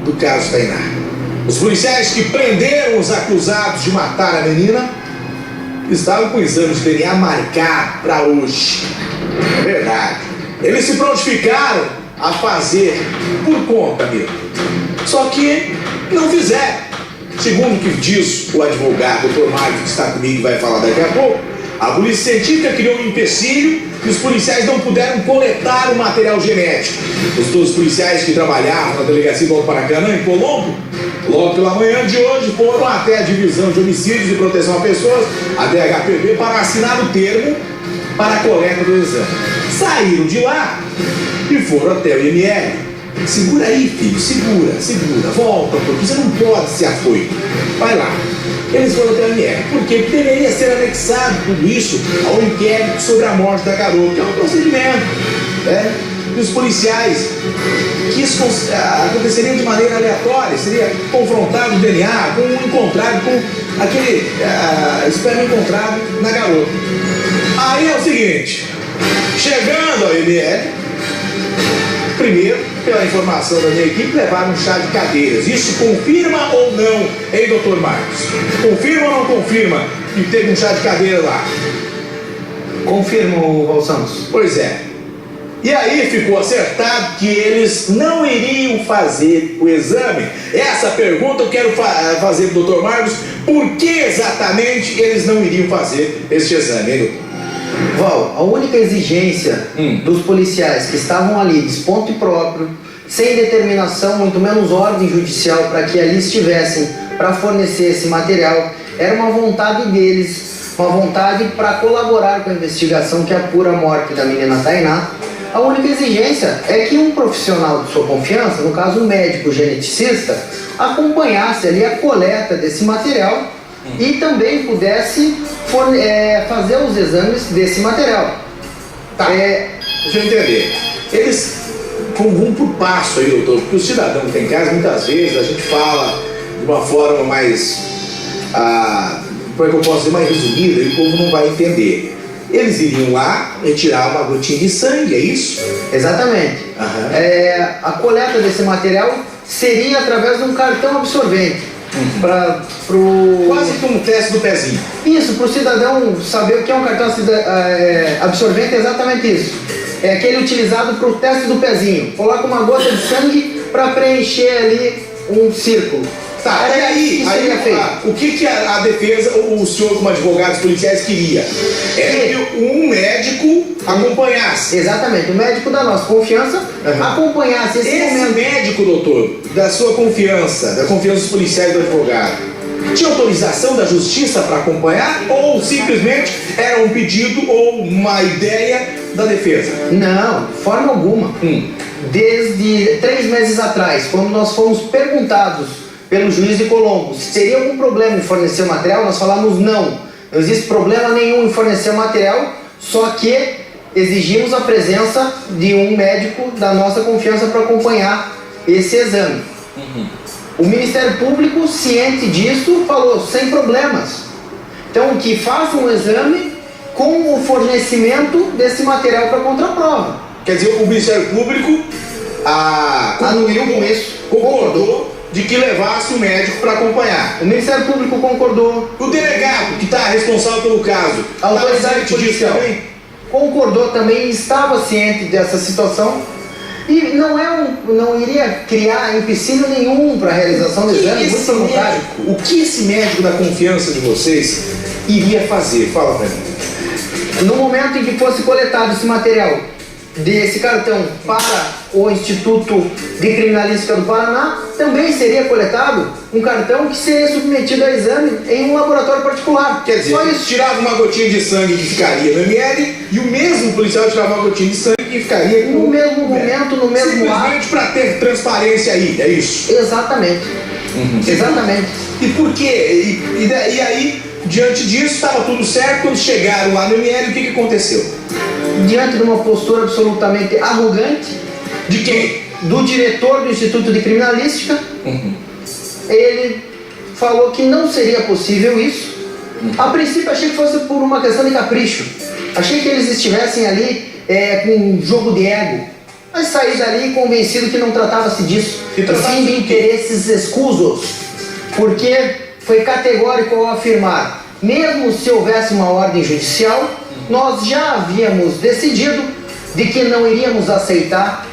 do caso Tainá. Os policiais que prenderam os acusados de matar a menina estavam com o exame de DNA marcado para hoje. É verdade. Eles se prontificaram a fazer por conta mesmo. Só que não fizeram. Segundo o que diz o advogado, Dr. Marcos, que está comigo e vai falar daqui a pouco, a polícia científica criou um empecilho e os policiais não puderam coletar o material genético. Os dois policiais que trabalhavam na delegacia do Paracanã, em Colombo, logo pela manhã de hoje, foram até a Divisão de Homicídios e Proteção a Pessoas, a DHPP, para assinar o termo para a coleta do exame. Saíram de lá e foram até o IML. Segura aí, filho, segura, volta, porque você não pode ser afoito. Vai lá. Eles foram até o IML. Por quê? Porque deveria ser anexado tudo isso ao inquérito sobre a morte da garota, que é um procedimento, né? E os policiais, que isso aconteceria de maneira aleatória, seria confrontado o DNA com um encontrado, com aquele esperma encontrado na garota. Aí é o seguinte, chegando ao IML, primeiro, pela informação da minha equipe, levaram um chá de cadeiras. Isso confirma ou não, hein, doutor Marcos? Confirma ou não confirma que teve um chá de cadeira lá? Confirma, Raul Santos. Pois é. E aí ficou acertado que eles não iriam fazer o exame. Essa pergunta eu quero fazer pro doutor Marcos. Por que exatamente eles não iriam fazer este exame, hein, doutor? Val, a única exigência dos policiais que estavam ali, desponto próprio, sem determinação, muito menos ordem judicial para que ali estivessem para fornecer esse material, era uma vontade deles, uma vontade para colaborar com a investigação que apura a morte da menina Tainá. A única exigência é que um profissional de sua confiança, no caso um médico geneticista, acompanhasse ali a coleta desse material e também pudesse fazer os exames desse material. Tá, deixa eu entender. Eles vão por passo aí, doutor, porque o cidadão que tem em casa, muitas vezes a gente fala de uma forma mais, como é que eu posso dizer, mais resumida, e o povo não vai entender. Eles iriam lá retirar uma gotinha de sangue, é isso? Exatamente. A coleta desse material seria através de um cartão absorvente. Quase como um teste do pezinho. Isso, para o cidadão saber o que é um cartão absorvente, é exatamente isso. É aquele utilizado para o teste do pezinho. Coloca uma gota de sangue para preencher ali um círculo. Tá, e aí o que a defesa, o senhor como advogado dos policiais queria? É que um médico acompanhasse. Exatamente, o médico da nossa confiança acompanhasse esse momento. Médico, doutor, da sua confiança, da confiança dos policiais do advogado, tinha autorização da justiça para acompanhar ou simplesmente era um pedido ou uma ideia da defesa? Não, de forma alguma. Desde 3 meses atrás, quando nós fomos perguntados pelo juiz de Colombo se teria algum problema em fornecer o material, nós falamos não existe problema nenhum em fornecer o material, só que exigimos a presença de um médico da nossa confiança para acompanhar esse exame. O Ministério Público, ciente disso, falou sem problemas, então que faça um exame com o fornecimento desse material para contraprova. Quer dizer, o Ministério Público anuiu com isso, concordou de que levasse o médico para acompanhar. O Ministério Público concordou. O delegado que está responsável pelo caso, a autoridade policial também concordou também, estava ciente dessa situação e não iria criar empecilho nenhum para a realização do exame. Muito pelo contrário. O que esse médico da confiança de vocês iria fazer? Fala para mim. No momento em que fosse coletado esse material desse cartão para o Instituto de Criminalística do Paraná, também seria coletado um cartão que seria submetido a exame em um laboratório particular. Quer dizer, só isso, tirava uma gotinha de sangue que ficaria no ML e o mesmo policial tirava uma gotinha de sangue que ficaria no mesmo momento, no mesmo ato. Simplesmente para ter transparência aí, é isso? Exatamente. Exatamente. E por quê? E aí, diante disso, estava tudo certo. Quando chegaram lá no ML, o que aconteceu? Diante de uma postura absolutamente arrogante. De quem? Do diretor do Instituto de Criminalística. Ele falou que não seria possível isso. A princípio achei que fosse por uma questão de capricho. Achei que eles estivessem ali com um jogo de ego. Mas saí dali convencido que não tratava-se disso, E tratava-se sim de do quê? interesses escusos, porque foi categórico ao afirmar, mesmo se houvesse uma ordem judicial, nós já havíamos decidido de que não iríamos aceitar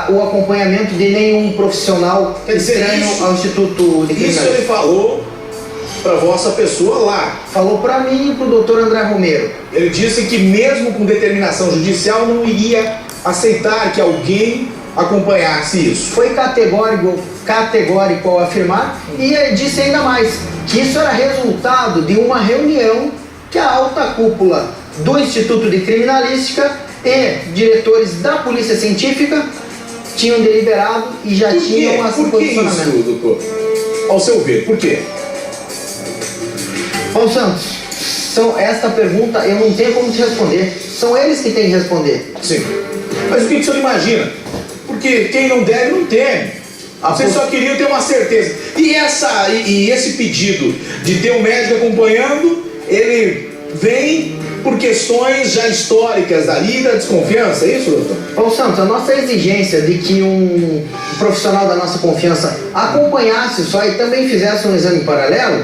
o acompanhamento de nenhum profissional Quer dizer, estranho isso- ao Instituto de Isso Criminalística. ele falou para vossa pessoa lá. Falou para mim e para o doutor André Romero. Ele disse que mesmo com determinação judicial não iria aceitar que alguém acompanhasse isso. Foi categórico ao afirmar e disse ainda mais que isso era resultado de uma reunião que a alta cúpula do Instituto de Criminalística e diretores da Polícia Científica tinham deliberado e já Por quê? tinham esse Por que posicionamento. isso, doutor? Ao seu ver, por quê? Paulo Santos, esta pergunta eu não tenho como te responder. São eles que têm que responder. Sim. Mas o que o senhor imagina? Porque quem não deve, não teme. Vocês só queriam ter uma certeza. E esse pedido de ter um médico acompanhando, ele vem por questões já históricas dali, da desconfiança, é isso, doutor? Paulo Santos, a nossa exigência de que um profissional da nossa confiança acompanhasse só e também fizesse um exame paralelo,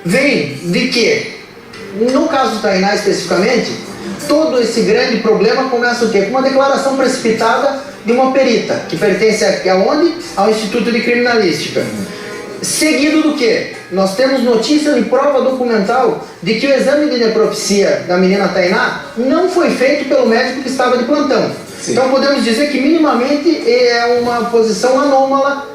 vem de que, no caso do Tainá especificamente, todo esse grande problema começa o quê? Com uma declaração precipitada de uma perita, que pertence aonde? Ao Instituto de Criminalística. Seguido do quê? Nós temos notícia de prova documental de que o exame de necropsia da menina Tainá não foi feito pelo médico que estava de plantão. Sim. Então podemos dizer que minimamente é uma posição anômala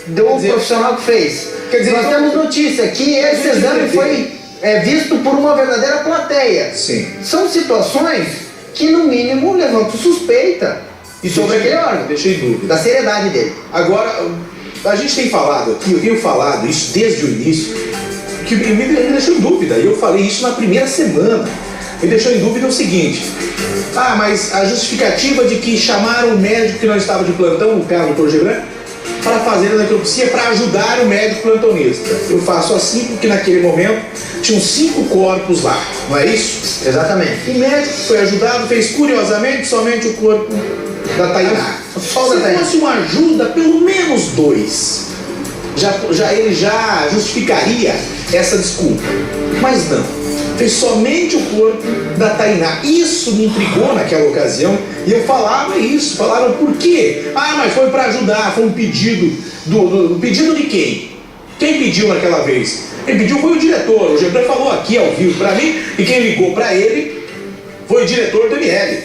do profissional que fez. Quer dizer, nós então, temos notícia que esse gente exame entender. foi visto por uma verdadeira plateia. Sim. São situações que no mínimo levantam suspeita sobre aquele órgão, Deixei em dúvida. da seriedade dele. Agora, a gente tem falado aqui, eu tenho falado isso desde o início, que me deixou em dúvida, e eu falei isso na primeira semana. Me deixou em dúvida o seguinte: mas a justificativa de que chamaram o médico que não estava de plantão, no caso do Dr. Gebran, para fazer a necropsia para ajudar o médico plantonista. Eu faço assim porque naquele momento tinham 5 corpos lá, não é isso? Exatamente. O médico foi ajudado, fez curiosamente somente o corpo da Tainá. Só da Se Tainá. fosse uma ajuda, pelo menos 2, ele já justificaria essa desculpa. Mas não, fez somente o corpo da Tainá. Isso me intrigou naquela ocasião e eu falava isso. Falaram por quê? Mas foi para ajudar, foi um pedido. Pedido de quem? Quem pediu naquela vez? Quem pediu foi o diretor. O Gebran falou aqui ao vivo para mim e quem ligou para ele foi o diretor do ML,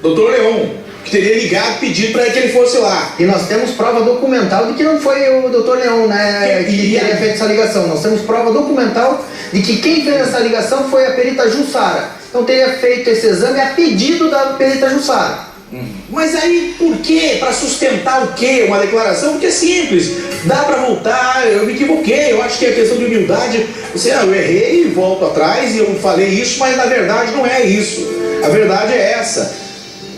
Dr. Leon, que teria ligado pedido para que ele fosse lá. E nós temos prova documental de que não foi o Dr. Leon, né, que teria feito essa ligação. Nós temos prova documental de que quem fez essa ligação foi a perita Jussara. Então teria feito esse exame a pedido da perita Jussara. Mas aí, por quê? Para sustentar o quê? Uma declaração que é simples. Dá para voltar, eu me equivoquei, eu acho que é questão de humildade. Eu errei, volto atrás e eu falei isso, mas na verdade não é isso. A verdade é essa.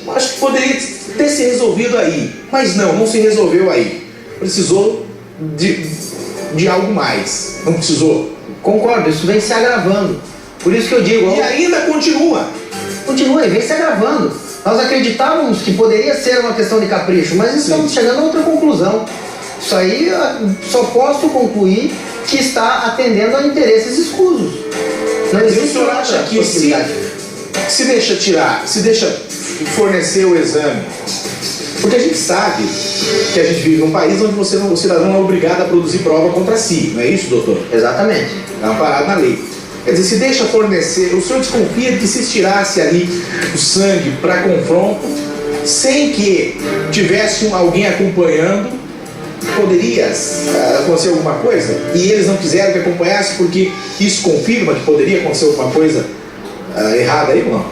Eu acho que poderia ter se resolvido aí. Mas não se resolveu aí. Precisou de algo mais. Não precisou. Concordo, isso vem se agravando. Por isso que eu digo... E ainda continua. Continua e vem se agravando. Nós acreditávamos que poderia ser uma questão de capricho, mas estamos chegando a outra conclusão. Isso aí só posso concluir que está atendendo a interesses escusos. Não Mas o existe senhor outra acha que possibilidade. se deixa fornecer o exame? Porque a gente sabe que a gente vive num país onde o cidadão não é obrigado a produzir prova contra si, não é isso, doutor? Exatamente. É uma parada na lei. Quer dizer, se deixa fornecer, o senhor desconfia de que se tirasse ali o sangue para confronto, sem que tivesse alguém acompanhando, poderia acontecer alguma coisa? E eles não quiseram que acompanhasse porque isso confirma que poderia acontecer alguma coisa errada aí ou não?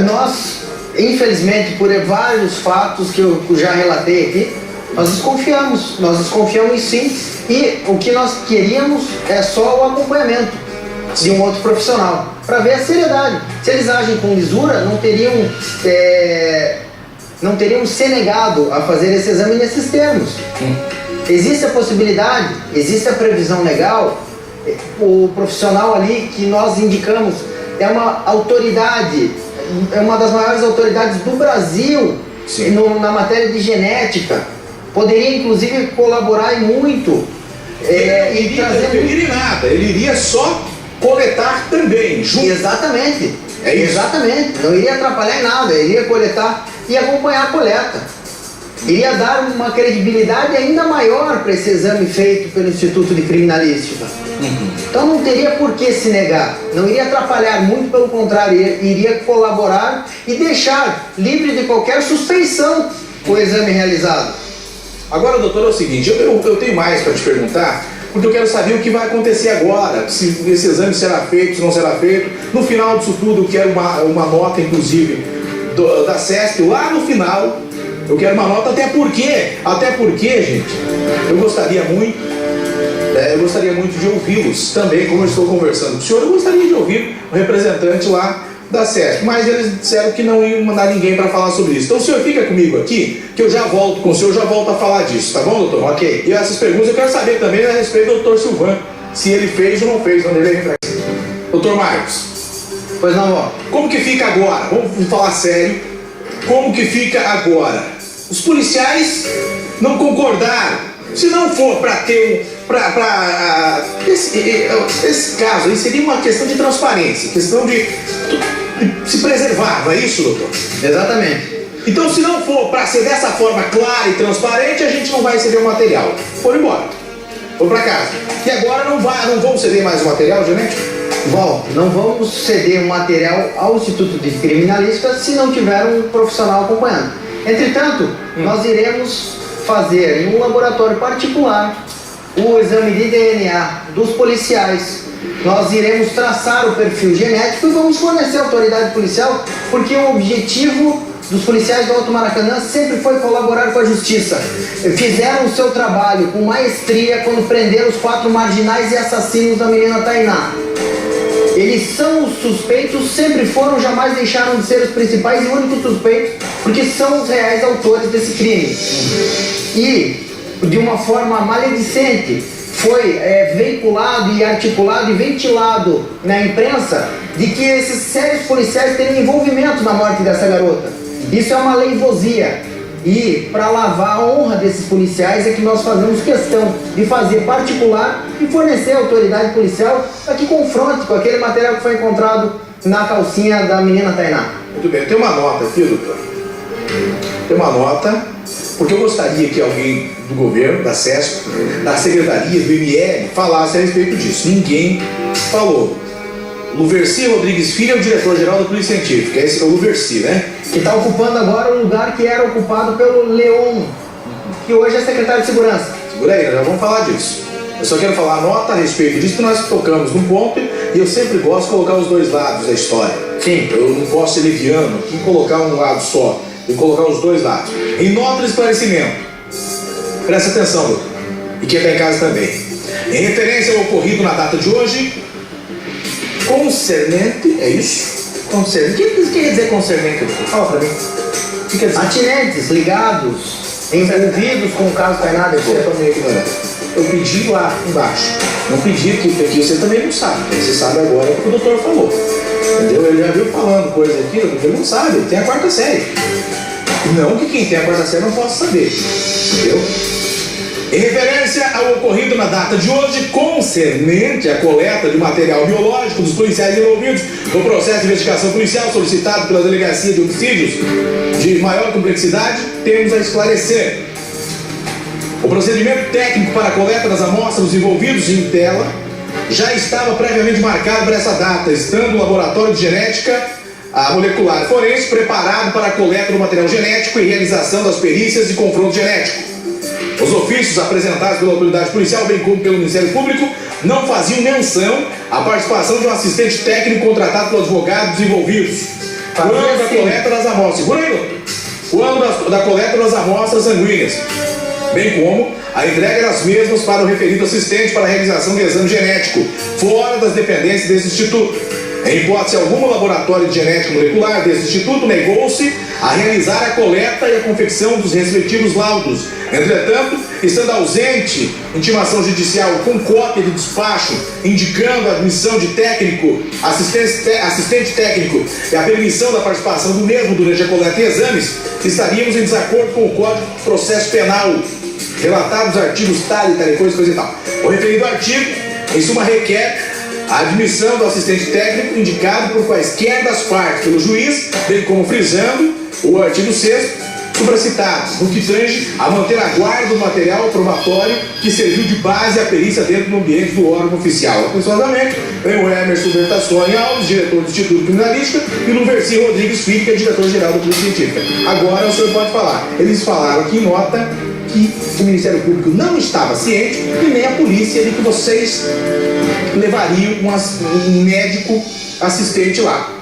Nós, infelizmente, por vários fatos que eu já relatei aqui, nós desconfiamos sim, e o que nós queríamos é só o acompanhamento de um outro profissional, para ver a seriedade. Se eles agem com lisura, não teriam se negado a fazer esse exame nesses termos. Existe a possibilidade, existe a previsão legal, o profissional ali que nós indicamos é uma autoridade, é uma das maiores autoridades do Brasil na matéria de genética. Poderia, inclusive, colaborar e muito. Ele iria interferir em nada, ele iria só coletar também, junto. Exatamente. É isso. Exatamente. Não iria atrapalhar em nada, ele iria coletar e acompanhar a coleta. Iria dar uma credibilidade ainda maior para esse exame feito pelo Instituto de Criminalística. Então não teria por que se negar, não iria atrapalhar, muito pelo contrário, iria colaborar e deixar livre de qualquer suspeição o exame realizado. Agora, doutor, é o seguinte, eu tenho mais para te perguntar, porque eu quero saber o que vai acontecer agora, se esse exame será feito, se não será feito. No final disso tudo, eu quero uma nota, inclusive, da CESP, lá no final, eu quero uma nota, até porque, gente, eu gostaria muito de ouvi-los também, como eu estou conversando com o senhor, eu gostaria de ouvir o representante lá da CESP, mas eles disseram que não iam mandar ninguém para falar sobre isso. Então o senhor fica comigo aqui, que eu já volto com o senhor, já volto a falar disso, tá bom, doutor? Ok. E essas perguntas eu quero saber também a respeito do doutor Silvan, se ele fez ou não fez quando ele veio pra cá. Doutor Marcos. Pois não, ó. Como que fica agora? Vamos falar sério. Como que fica agora? Os policiais não concordaram. Se não for para ter esse caso aí seria uma questão de transparência, questão de se preservar, não é isso, doutor? Exatamente. Então, se não for para ser dessa forma clara e transparente, a gente não vai ceder o material. Foram embora. Foram para casa. E agora não vão ceder mais o material genético? Bom, não vamos ceder o material ao Instituto de Criminalística se não tiver um profissional acompanhando. Entretanto, nós iremos fazer em um laboratório particular o exame de DNA dos policiais. Nós iremos traçar o perfil genético e vamos fornecer à autoridade policial, porque o objetivo dos policiais do Alto Maracanã sempre foi colaborar com a justiça. Fizeram o seu trabalho com maestria quando prenderam os 4 marginais e assassinos da menina Tainá. Eles são os suspeitos, sempre foram, jamais deixaram de ser os principais e únicos suspeitos, porque são os reais autores desse crime. E, de uma forma maledicente, foi veiculado e articulado e ventilado na imprensa de que esses sérios policiais teriam envolvimento na morte dessa garota. Isso é uma leivosia. E para lavar a honra desses policiais é que nós fazemos questão de fazer particular e fornecer à autoridade policial para que confronte com aquele material que foi encontrado na calcinha da menina Tainá. Muito bem, tem uma nota aqui, doutor. Tem uma nota, porque eu gostaria que alguém do governo, da CESP, da Secretaria, do IML, falasse a respeito disso. Ninguém falou. Luverci Rodrigues Filho é o diretor-geral da Polícia Científica. Esse é o Luverci, né? Que está ocupando agora o lugar que era ocupado pelo Leon, que hoje é secretário de Segurança. Segura aí, nós já vamos falar disso. Eu só quero falar a nota a respeito disso, que nós tocamos num ponto e eu sempre gosto de colocar os dois lados da história. Sim. Eu não posso ser leviano aqui e colocar um lado só, e colocar os dois lados. Em nota de esclarecimento, presta atenção, doutor, e quem está em casa também. Em referência ao ocorrido na data de hoje, concernente, é isso? Concernente. O que quer dizer concernente, doutor? Fala pra mim. O que quer dizer? Atinentes, ligados, envolvidos com o caso Tainá. Você é pra mim ignorante. Eu pedi lá embaixo. Não pedi aqui você também não sabe. Você sabe agora porque o doutor falou. Entendeu? Ele já viu falando coisa aqui, ele não sabe, ele tem a 4ª série. Não que quem tem a 4ª série não possa saber. Entendeu? Em referência ao ocorrido na data de hoje, concernente à coleta de material biológico dos policiais envolvidos no processo de investigação policial solicitado pela Delegacia de Homicídios de maior complexidade, temos a esclarecer. O procedimento técnico para a coleta das amostras envolvidos em tela já estava previamente marcado para essa data, estando o laboratório de genética molecular forense preparado para a coleta do material genético e realização das perícias e confronto genético. Os ofícios apresentados pela autoridade policial, bem como pelo Ministério Público, não faziam menção à participação de um assistente técnico contratado pelo advogado dos envolvidos. Quando da coleta das amostras, quando da coleta das amostras sanguíneas, bem como a entrega das mesmas para o referido assistente para a realização do exame genético, fora das dependências desse instituto. Em hipótese alguma, o laboratório de genética molecular desse instituto negou-se a realizar a coleta e a confecção dos respectivos laudos. Entretanto, estando ausente, intimação judicial com cópia de despacho, indicando a admissão de técnico, assistente técnico e a permissão da participação do mesmo durante a coleta de exames, estaríamos em desacordo com o Código de Processo Penal, relatados artigos tal e coisa e tal. O referido artigo, em suma, requer a admissão do assistente técnico indicado por quaisquer das partes pelo juiz, bem como frisando o artigo 6º supracitado, no que tange a manter a guarda do material probatório que serviu de base à perícia dentro do ambiente do órgão oficial. Atenciosamente, vem o Emerson Bertassoni Alves, diretor do Instituto Criminalística, e o Luverci Rodrigues Filho, que é diretor-geral da Polícia Científica. Agora o senhor pode falar. Eles falaram aqui em nota que o Ministério Público não estava ciente e nem a polícia de que vocês levariam um médico assistente lá.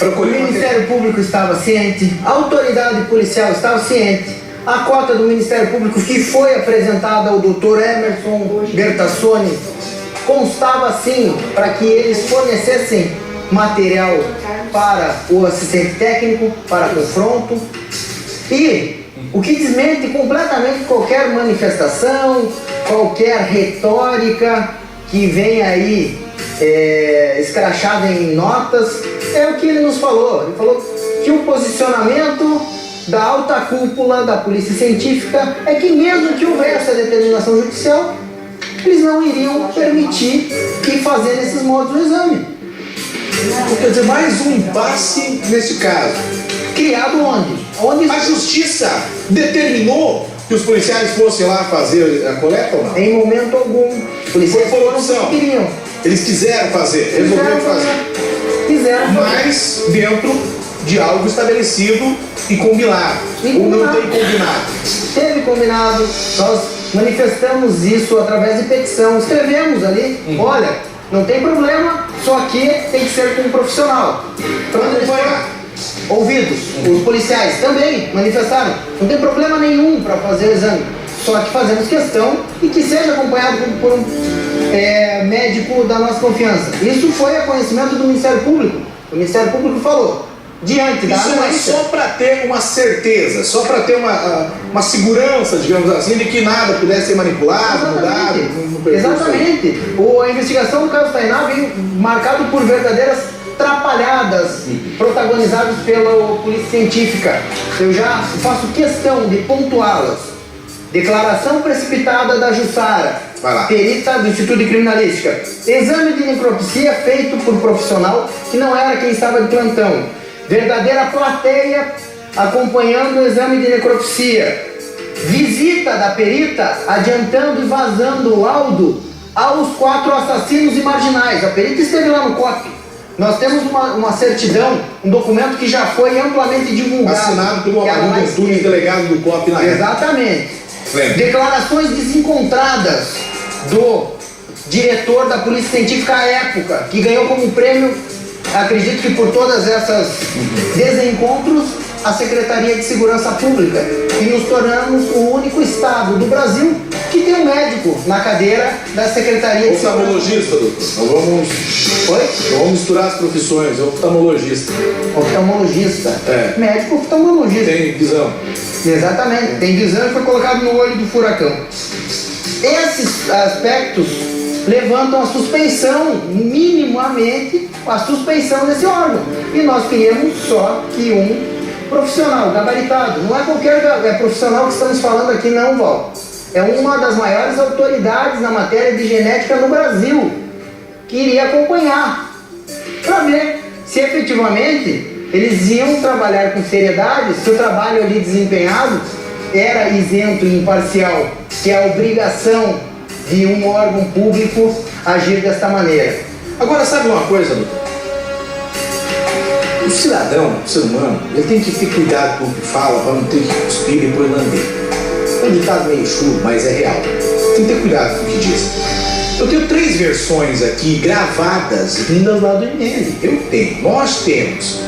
O Ministério Público estava ciente, a autoridade policial estava ciente, a cota do Ministério Público que foi apresentada ao Dr. Emerson Bertassoni constava sim para que eles fornecessem material para o assistente técnico, para confronto, e o que desmente completamente qualquer manifestação, qualquer retórica que vem aí escrachada em notas, é o que ele nos falou. Ele falou que o posicionamento da alta cúpula da Polícia Científica é que mesmo que houvesse a determinação judicial, eles não iriam permitir que fazendo esses modos do exame. Quer dizer, mais um impasse nesse caso. Criado onde? A justiça determinou que os policiais fossem lá fazer a coleta ou não? Em momento algum. Os policiais Foi por opção. queriam. Eles quiseram fazer, resolveram fazer. Quiseram fazer. Mas dentro de algo estabelecido e combinado. Ou não tem combinado? Teve combinado. Nós manifestamos isso através de petição. Escrevemos ali, olha, não tem problema, só que tem que ser com um profissional. Ouvidos. Os policiais também manifestaram. Não tem problema nenhum para fazer o exame. Só que fazemos questão e que seja acompanhado por um médico da nossa confiança. Isso foi a conhecimento do Ministério Público. O Ministério Público falou, diante da Isso é só para ter uma certeza, só para ter uma segurança, digamos assim, de que nada pudesse ser manipulado, mudado. Exatamente. A investigação do caso Tainá veio marcado por verdadeiras trapalhadas protagonizadas pela Polícia Científica. Eu já faço questão de pontuá-las. Declaração precipitada da Jussara, perita do Instituto de Criminalística. Exame de necropsia feito por profissional que não era quem estava de plantão. Verdadeira plateia acompanhando o exame de necropsia. Visita da perita adiantando e vazando o laudo aos 4 assassinos e marginais. A perita esteve lá no COP. Nós temos uma certidão, um documento que já foi amplamente divulgado. Assinado pelo Amarildo Antunes, delegado do COP na época. Exatamente. Declarações desencontradas do diretor da Polícia Científica à época, que ganhou como prêmio, acredito que por todas essas desencontros, a Secretaria de Segurança Pública, e nos tornamos o único estado do Brasil que tem um médico na cadeira da Secretaria de Segurança Pública. Oftalmologista, doutor. Não vamos misturar as profissões, oftalmologista. Oftalmologista. Médico oftalmologista. Tem visão. Exatamente, tem visão e foi colocado no olho do furacão. Esses aspectos levantam a suspeição, minimamente, a suspeição desse órgão. E nós queremos só que um profissional gabaritado, não é qualquer profissional que estamos falando aqui não, Val. É uma das maiores autoridades na matéria de genética no Brasil, que iria acompanhar, para ver se efetivamente eles iam trabalhar com seriedade, se o trabalho ali desempenhado era isento e imparcial, que é a obrigação de um órgão público agir desta maneira. Agora, sabe uma coisa, doutor? O cidadão, o ser humano, ele tem que ter cuidado com o que fala para não ter que cuspir e depois lamber. É um ditado meio chulo, mas é real. Tem que ter cuidado com o que diz. Eu tenho 3 versões aqui gravadas vindas lá do IML. Eu tenho, nós temos.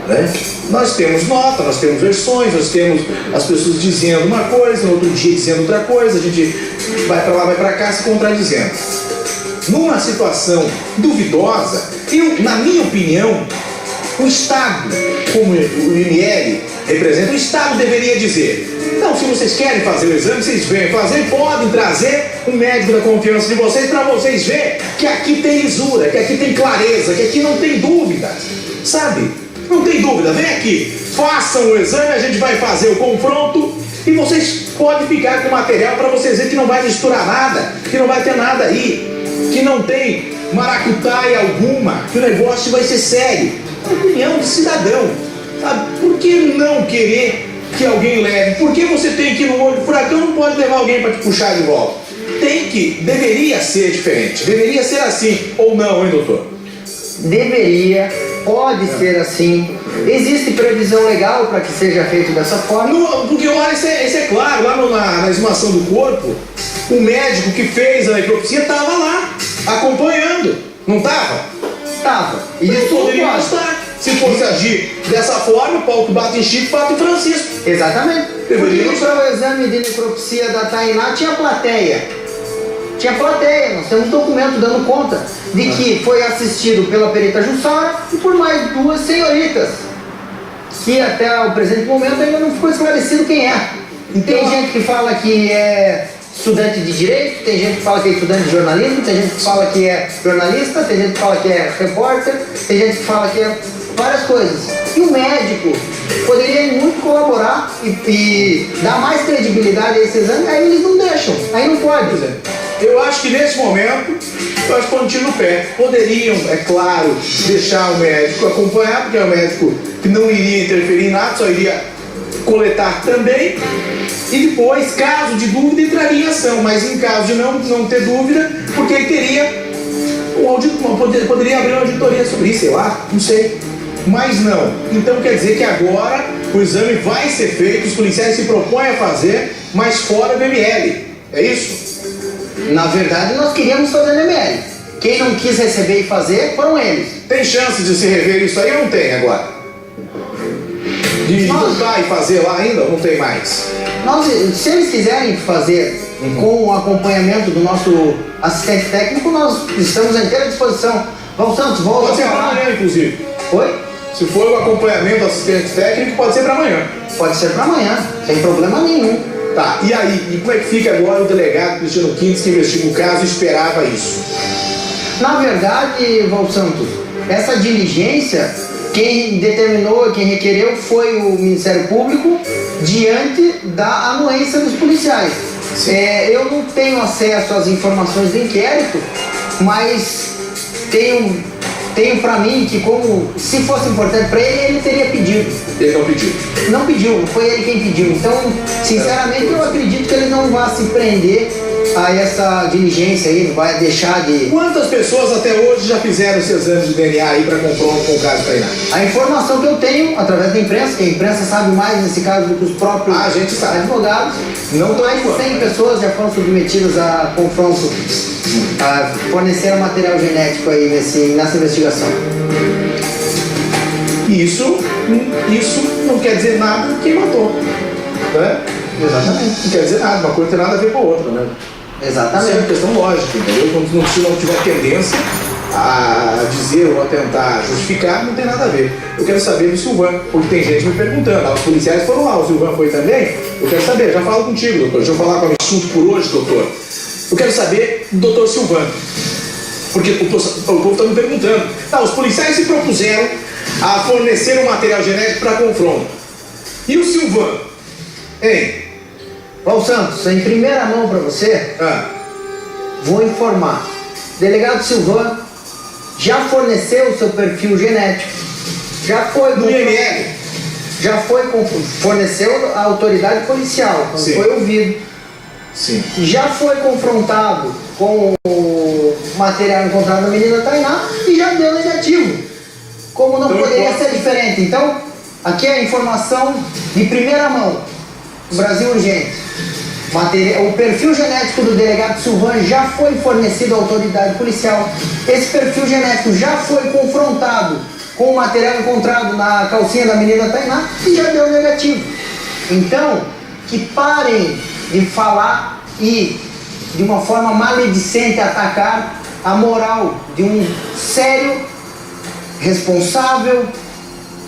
Né? Nós temos nota, nós temos versões, nós temos as pessoas dizendo uma coisa, no outro dia dizendo outra coisa, a gente vai para lá, vai para cá se contradizendo. Numa situação duvidosa, na minha opinião, o Estado, como o IML, representa o Estado, deveria dizer: então, se vocês querem fazer o exame, vocês venham fazer, podem trazer um médico da confiança de vocês para vocês verem que aqui tem lisura, que aqui tem clareza, que aqui não tem dúvida, sabe? Não tem dúvida, vem aqui, façam o exame, a gente vai fazer o confronto e vocês podem ficar com material para vocês verem que não vai misturar nada, que não vai ter nada aí, que não tem maracutaia alguma, que o negócio vai ser sério. É a opinião de cidadão, sabe? Por que não querer que alguém leve? Por que você tem que ir no olho do furacão, não pode levar alguém para te puxar de volta? Deveria ser diferente, deveria ser assim, ou não, hein, doutor? Deveria, pode ser assim. Existe previsão legal para que seja feito dessa forma? Porque olha, isso é claro, lá na exumação do corpo, o médico que fez a necropsia estava lá, acompanhando, não estava? Estava. Isso poderia estar. Se fosse agir dessa forma, o pau que bate em Chico, bate em Francisco. Exatamente. Deveria Porque para o exame de necropsia da Tainá tinha plateia. Tinha plateia, nós temos documento dando conta de que foi assistido pela perita Jussara e por mais 2 senhoritas, que até o presente momento ainda não ficou esclarecido quem é. Então, tem gente que fala que é estudante de direito, tem gente que fala que é estudante de jornalismo, tem gente que fala que é jornalista, tem gente que fala que é repórter, tem gente que fala que é várias coisas. E o médico poderia muito colaborar e dar mais credibilidade a esse exame, aí eles não deixam, aí não pode. Eu acho que nesse momento, eu acho que quando tiro no pé, poderiam, é claro, deixar o médico acompanhar, porque é um médico que não iria interferir em nada, só iria coletar também, e depois, caso de dúvida, entraria em ação, mas em caso de não ter dúvida, porque ele teria poderia abrir uma auditoria sobre isso, sei lá, não sei, mas não. Então quer dizer que agora o exame vai ser feito, os policiais se propõem a fazer, mas fora do ML, é isso? Na verdade, nós queríamos fazer no ML. Quem não quis receber e fazer foram eles. Tem chance de se rever isso aí ou não tem agora? De voltar e fazer lá ainda ou não tem mais? Se eles quiserem fazer com o acompanhamento do nosso assistente técnico, nós estamos à inteira disposição. Vamos, Santos, volta. Pode ser para amanhã, inclusive. Oi? Se for o acompanhamento do assistente técnico, pode ser para amanhã. Pode ser para amanhã, sem problema nenhum. Tá, e aí? E como é que fica agora o delegado Cristiano Quintes, que investiga o caso, esperava isso? Na verdade, Val Santos, essa diligência, quem determinou, quem requereu foi o Ministério Público diante da anuência dos policiais. Eu não tenho acesso às informações do inquérito, mas tenho pra mim que, como se fosse importante pra ele, ele teria pedido. Ele não pediu? Não pediu, foi ele quem pediu. Então, sinceramente, eu acredito que ele não vai se prender a essa diligência aí, não vai deixar de... Quantas pessoas até hoje já fizeram esse exame de DNA aí para confronto com o caso Tainá? A informação que eu tenho, através da imprensa, que a imprensa sabe mais nesse caso do que os próprios a gente sabe. Advogados, não mais de 100 pessoas já foram submetidas a confronto, a fornecer material genético aí nessa investigação. Isso não quer dizer nada quem matou, né? Exatamente. Não quer dizer nada, uma coisa não tem nada a ver com a outra, né? Exatamente. Isso é uma questão lógica, entendeu? Se não tiver tendência a dizer ou a tentar justificar, não tem nada a ver. Eu quero saber do Silvan, porque tem gente me perguntando, os policiais foram lá, o Silvan foi também? Eu quero saber, já falo contigo, doutor, deixa eu falar com o assunto por hoje, doutor. Eu quero saber do doutor Silvan, porque o povo está me perguntando. Tá, os policiais se propuseram a fornecer um material genético para confronto. E o Silvan? Hein? Val Santos, em primeira mão para você, vou informar. Delegado Silvan já forneceu o seu perfil genético. Já foi no IML. Já foi forneceu a autoridade policial, quando foi ouvido. Sim. Já foi confrontado com o material encontrado na menina Tainá e já deu negativo. Como não poderia ser diferente. Então, aqui é a informação de primeira mão. Brasil Urgente. O perfil genético do delegado Silvan já foi fornecido à autoridade policial. Esse perfil genético já foi confrontado com o material encontrado na calcinha da menina Tainá e já deu negativo. Então, que parem de falar e, de uma forma maledicente, atacar a moral de um sério, responsável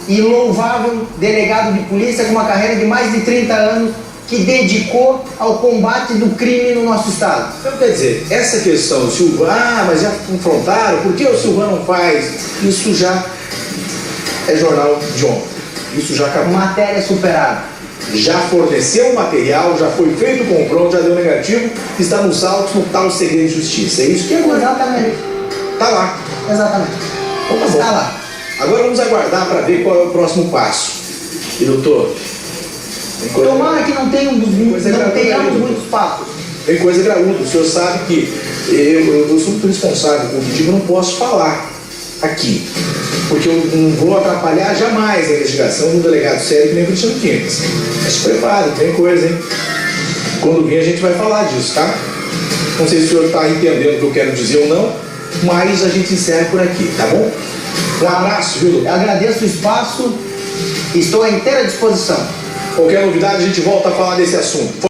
e louvável delegado de polícia com uma carreira de mais de 30 anos que dedicou ao combate do crime no nosso estado. Então, quer dizer, essa questão do Silvano, mas já confrontaram, por que o Silvano não faz? Isso já é jornal de ontem. Isso já acabou. Matéria superada. Já forneceu o material, já foi feito o confronto, já deu negativo, está nos autos no tal segredo de justiça. É isso que é agora. Exatamente. Tá lá. Exatamente. Então tá bom. Está lá. Agora vamos aguardar para ver qual é o próximo passo. E doutor? Tomara que não tenhamos muitos papos. Tem coisa graúda. O senhor sabe que eu sou muito responsável com o pedido, eu não posso falar aqui. Porque eu não vou atrapalhar jamais a investigação do delegado sério que nem o Cristiano Quincas. Mas se prepare, tem coisa, hein? Quando vir a gente vai falar disso, tá? Não sei se o senhor está entendendo o que eu quero dizer ou não, mas a gente encerra por aqui, tá bom? Um abraço, viu, doutor? Agradeço o espaço, estou à inteira disposição. Qualquer novidade a gente volta a falar desse assunto.